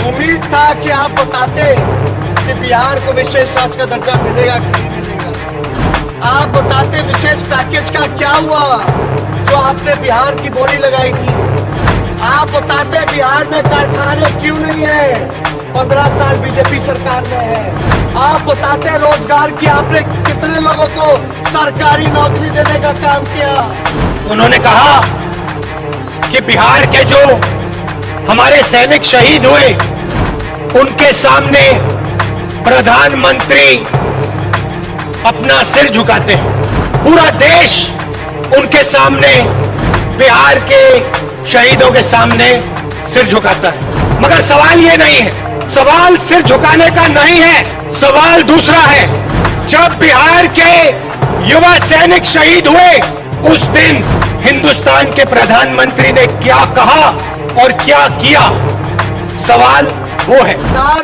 उम्मीद था कि आप बताते कि बिहार को विशेष राज्य का दर्जा मिलेगा कि नहीं मिलेगा। आप बताते विशेष पैकेज का क्या हुआ जो आपने बिहार की बोली लगाई थी। आप बताते बिहार में कारखाने क्यों नहीं है, 15 साल बीजेपी सरकार में है। आप बताते रोजगार की आपने कितने लोगों को सरकारी नौकरी देने का काम किया। उन्होंने कहा कि बिहार के जो हमारे सैनिक शहीद हुए उनके सामने प्रधानमंत्री अपना सिर झुकाते हैं। पूरा देश उनके सामने, बिहार के शहीदों के सामने सिर झुकाता है। मगर सवाल ये नहीं है, सवाल सिर झुकाने का नहीं है, सवाल दूसरा है। जब बिहार के युवा सैनिक शहीद हुए उस दिन हिंदुस्तान के प्रधानमंत्री ने क्या कहा और क्या किया, सवाल वो है। सर,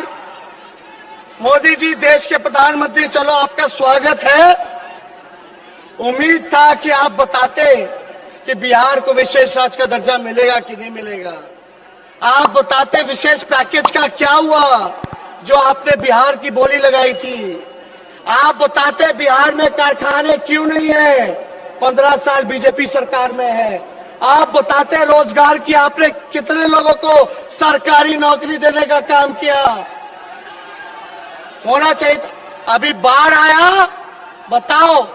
मोदी जी देश के प्रधानमंत्री, चलो आपका स्वागत है। उम्मीद था कि आप बताते कि बिहार को विशेष राज्य का दर्जा मिलेगा कि नहीं मिलेगा। आप बताते विशेष पैकेज का क्या हुआ जो आपने बिहार की बोली लगाई थी। आप बताते बिहार में कारखाने क्यों नहीं है, 15 साल बीजेपी सरकार में है। आप बताते रोजगार की आपने कितने लोगों को सरकारी नौकरी देने का काम किया। होना चाहिए था। अभी बाढ़ आया, बताओ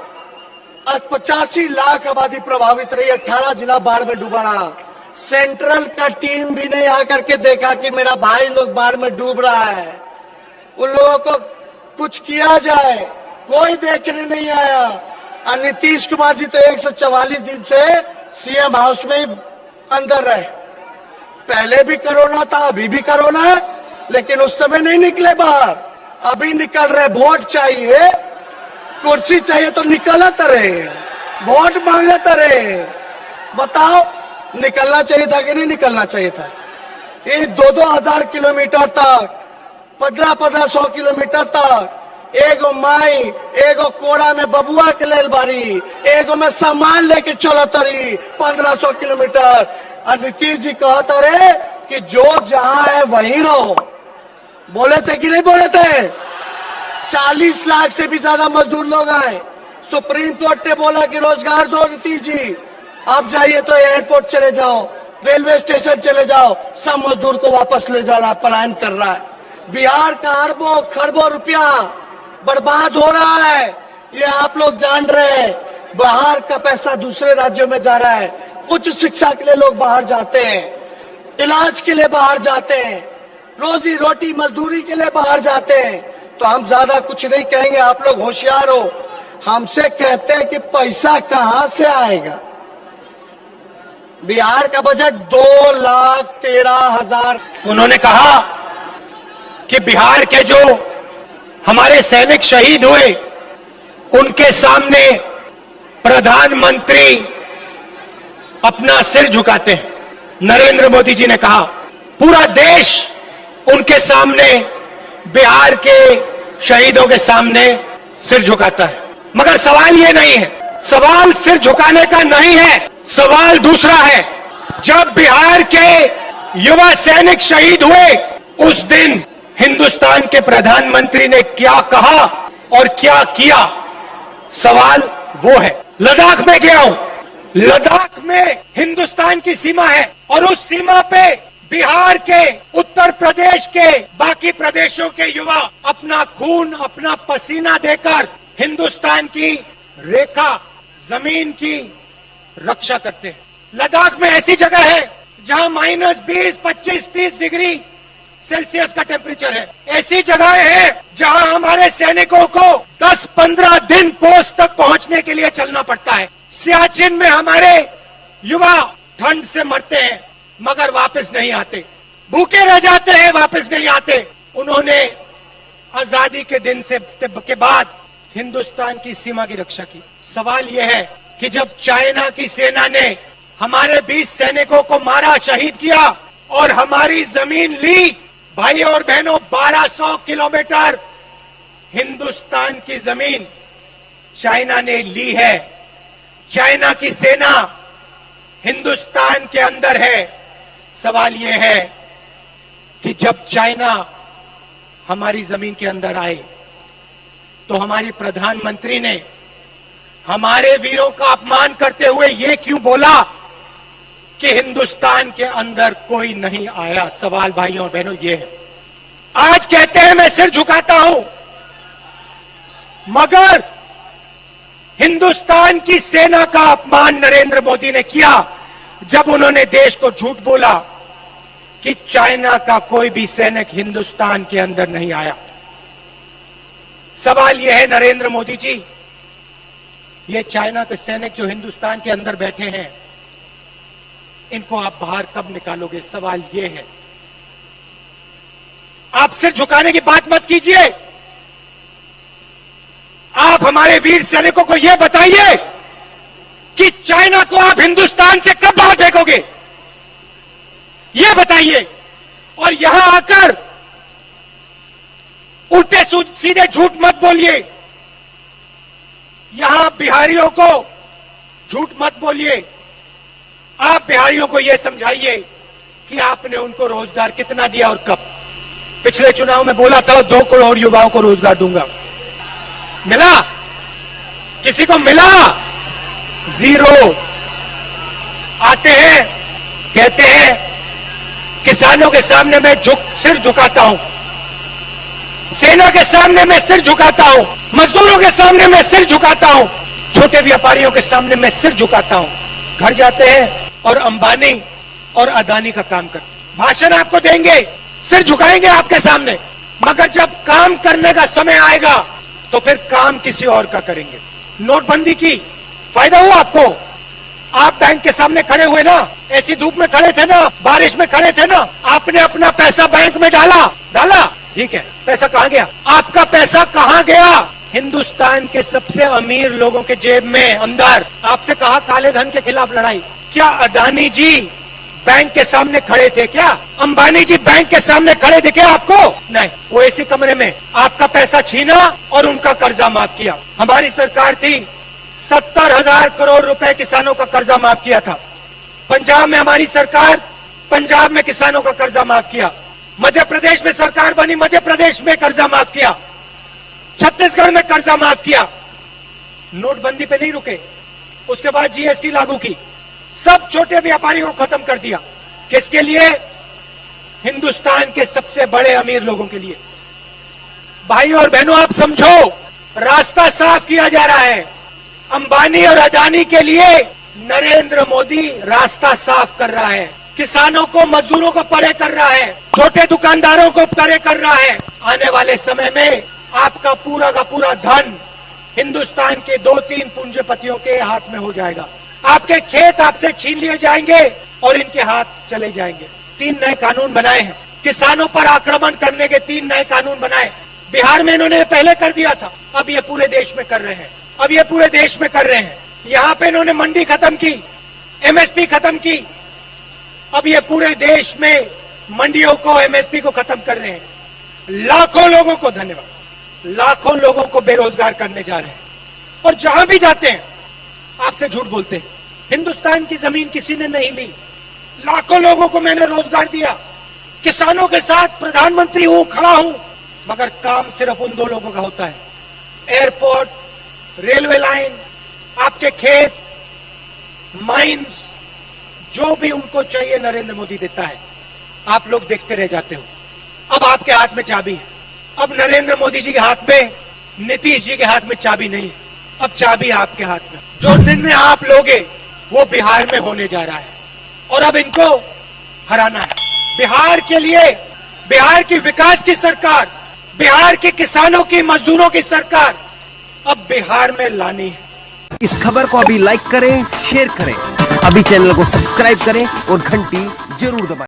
85 लाख आबादी प्रभावित रही, 18 जिला बाढ़ में डूबा रहा। सेंट्रल का टीम भी नहीं आकर के देखा कि मेरा भाई लोग बाढ़ में डूब रहा है, उन लोगों को कुछ किया जाए, कोई देखने नहीं आया। और नीतीश कुमार जी तो 144 दिन से सीएम हाउस में ही अंदर रहे। पहले भी कोरोना था, अभी भी कोरोना है, लेकिन उस समय नहीं निकले बाहर। अभी निकल रहे। वोट चाहिए, कुर्सी चाहिए तो निकलत रहे, वोट मांगत रहे। बताओ निकलना चाहिए था कि नहीं निकलना चाहिए था। ये 2-2 हजार किलोमीटर तक, 1500 किलोमीटर तक, एगो माई एगो कोड़ा में बबुआ के लेल बारी, एगो में सामान लेके चलत रही 1500 किलोमीटर। और नीतीश जी कहते रहे कि जो जहां है वहीं रहो। बोले थे कि नहीं बोले थे। 40 लाख से भी ज्यादा मजदूर लोग आए। सुप्रीम कोर्ट ने बोला कि रोजगार दो नीतीश जी। आप जाइए तो एयरपोर्ट चले जाओ, रेलवे स्टेशन चले जाओ, सब मजदूर को वापस ले जा रहा, पलायन कर रहा है। बिहार का अरबों खरबों रुपया बर्बाद हो रहा है, ये आप लोग जान रहे हैं। बाहर का पैसा दूसरे राज्यों में जा रहा है। उच्च शिक्षा के लिए लोग बाहर जाते हैं, इलाज के लिए बाहर जाते हैं, रोजी रोटी मजदूरी के लिए बाहर जाते हैं। तो हम ज्यादा कुछ नहीं कहेंगे, आप लोग होशियार हो। हमसे कहते हैं कि पैसा कहां से आएगा। बिहार का बजट 2,13,000। उन्होंने कहा कि बिहार के जो हमारे सैनिक शहीद हुए उनके सामने प्रधानमंत्री अपना सिर झुकाते हैं। नरेंद्र मोदी जी ने कहा पूरा देश उनके सामने, बिहार के शहीदों के सामने सिर झुकाता है। मगर सवाल ये नहीं है, सवाल सिर झुकाने का नहीं है, सवाल दूसरा है। जब बिहार के युवा सैनिक शहीद हुए उस दिन हिंदुस्तान के प्रधानमंत्री ने क्या कहा और क्या किया, सवाल वो है। लद्दाख में गया हूं, लद्दाख में हिंदुस्तान की सीमा है और उस सीमा पे बिहार के, उत्तर प्रदेश के, बाकी प्रदेशों के युवा अपना खून, अपना पसीना देकर हिंदुस्तान की रेखा, जमीन की रक्षा करते हैं। लद्दाख में ऐसी जगह है जहां -20, 25, 30 डिग्री सेल्सियस का टेम्परेचर है। ऐसी जगह है जहां हमारे सैनिकों को 10-15 दिन पोस्ट तक पहुंचने के लिए चलना पड़ता है। सियाचिन में हमारे युवा ठंड से मरते हैं मगर वापस नहीं आते, भूखे रह जाते हैं, वापस नहीं आते। उन्होंने आजादी के दिन से के बाद हिंदुस्तान की सीमा की रक्षा की। सवाल यह है कि जब चाइना की सेना ने हमारे 20 सैनिकों को मारा, शहीद किया और हमारी जमीन ली, भाई और बहनों 1200 किलोमीटर हिंदुस्तान की जमीन चाइना ने ली है। चाइना की सेना हिंदुस्तान के अंदर है। सवाल यह है कि जब चाइना हमारी जमीन के अंदर आए तो हमारी प्रधानमंत्री ने हमारे वीरों का अपमान करते हुए यह क्यों बोला कि हिंदुस्तान के अंदर कोई नहीं आया। सवाल भाइयों और बहनों ये है। आज कहते हैं मैं सिर झुकाता हूं, मगर हिंदुस्तान की सेना का अपमान नरेंद्र मोदी ने किया जब उन्होंने देश को झूठ बोला कि चाइना का कोई भी सैनिक हिंदुस्तान के अंदर नहीं आया। सवाल यह है नरेंद्र मोदी जी, ये चाइना के सैनिक जो हिंदुस्तान के अंदर बैठे हैं, इनको आप बाहर कब निकालोगे? सवाल यह है। आप सिर झुकाने की बात मत कीजिए। आप हमारे वीर सैनिकों को यह बताइए कि चाइना को आप हिंदुस्तान से कब बाहर फेंकोगे, यह बताइए। और यहां आकर उल्टे सीधे झूठ मत बोलिए। यहां बिहारियों को झूठ मत बोलिए। आप बिहारियों को यह समझाइए कि आपने उनको रोजगार कितना दिया और कब। पिछले चुनाव में बोला था 2 करोड़ युवाओं को रोजगार दूंगा, मिला? किसी को मिला? जीरो। आते हैं, कहते हैं किसानों के सामने मैं सिर झुकाता हूं, सेना के सामने मैं सिर झुकाता हूं, मजदूरों के सामने मैं सिर झुकाता हूं, छोटे व्यापारियों के सामने मैं सिर झुकाता हूं। घर जाते हैं और अंबानी और अदानी का काम करते, भाषण आपको देंगे, सिर झुकाएंगे आपके सामने, मगर जब काम करने का समय आएगा तो फिर काम किसी और का करेंगे। नोटबंदी की फायदा हुआ आपको? आप बैंक के सामने खड़े हुए ना, ऐसी धूप में खड़े थे ना, बारिश में खड़े थे ना, आपने अपना पैसा बैंक में डाला, ठीक है, पैसा कहां गया? आपका पैसा कहां गया? हिंदुस्तान के सबसे अमीर लोगों के जेब में अंदर। आपसे कहा काले धन के खिलाफ लड़ाई। क्या अदानी जी बैंक के सामने खड़े थे क्या? अंबानी जी बैंक के सामने खड़े थे क्या आपको? नहीं, वो ऐसे कमरे में आपका पैसा छीना और उनका कर्जा माफ किया। हमारी सरकार थी, 70,000 करोड़ रुपए किसानों का कर्जा माफ किया था। पंजाब में हमारी सरकार, पंजाब में किसानों का कर्जा माफ किया। मध्य प्रदेश में सरकार बनी, मध्य प्रदेश में कर्जा माफ किया। छत्तीसगढ़ में कर्जा माफ किया। नोटबंदी पे नहीं रुके, उसके बाद जीएसटी लागू की, सब छोटे व्यापारियों को खत्म कर दिया। किसके लिए? हिंदुस्तान के सबसे बड़े अमीर लोगों के लिए। भाइयों और बहनों, आप समझो, रास्ता साफ किया जा रहा है। अंबानी और अदानी के लिए नरेंद्र मोदी रास्ता साफ कर रहा है। किसानों को, मजदूरों को परे कर रहा है, छोटे दुकानदारों को परे कर रहा है। आने वाले समय में आपका पूरा का पूरा धन हिंदुस्तान के 2-3 पूंजीपतियों के हाथ में हो जाएगा। आपके खेत आपसे छीन लिए जाएंगे और इनके हाथ चले जाएंगे। 3 नए कानून बनाए हैं, किसानों पर आक्रमण करने के 3 नए कानून बनाए। बिहार में इन्होंने पहले कर दिया था, अब ये पूरे देश में कर रहे हैं, अब ये पूरे देश में कर रहे हैं। यहां पे इन्होंने मंडी खत्म की, एमएसपी खत्म की, अब ये पूरे देश में मंडियों को, एमएसपी को खत्म कर रहे हैं। लाखों लोगों को, धन्यवाद, लाखों लोगों को बेरोजगार करने जा रहे हैं। और जहां भी जाते हैं आपसे झूठ बोलते हैं। हिंदुस्तान की जमीन किसी ने नहीं ली, लाखों लोगों को मैंने रोजगार दिया, किसानों के साथ प्रधानमंत्री हूं, खड़ा हूं, मगर काम सिर्फ उन 2 लोगों का होता है। एयरपोर्ट, रेलवे लाइन, आपके खेत, माइंस, जो भी उनको चाहिए नरेंद्र मोदी देता है। आप लोग देखते रह जाते हो। अब आपके हाथ में चाबी है। अब नरेंद्र मोदी जी के हाथ में, नीतीश जी के हाथ में चाबी नहीं है, अब चाबी आपके हाथ में। जो निर्णय आप लोगे वो बिहार में होने जा रहा है और अब इनको हराना है। बिहार के लिए, बिहार की विकास की सरकार, बिहार के किसानों की, मजदूरों की सरकार अब बिहार में लानी है। इस खबर को अभी लाइक करें, शेयर करें, अभी चैनल को सब्सक्राइब करें और घंटी जरूर दबाएं।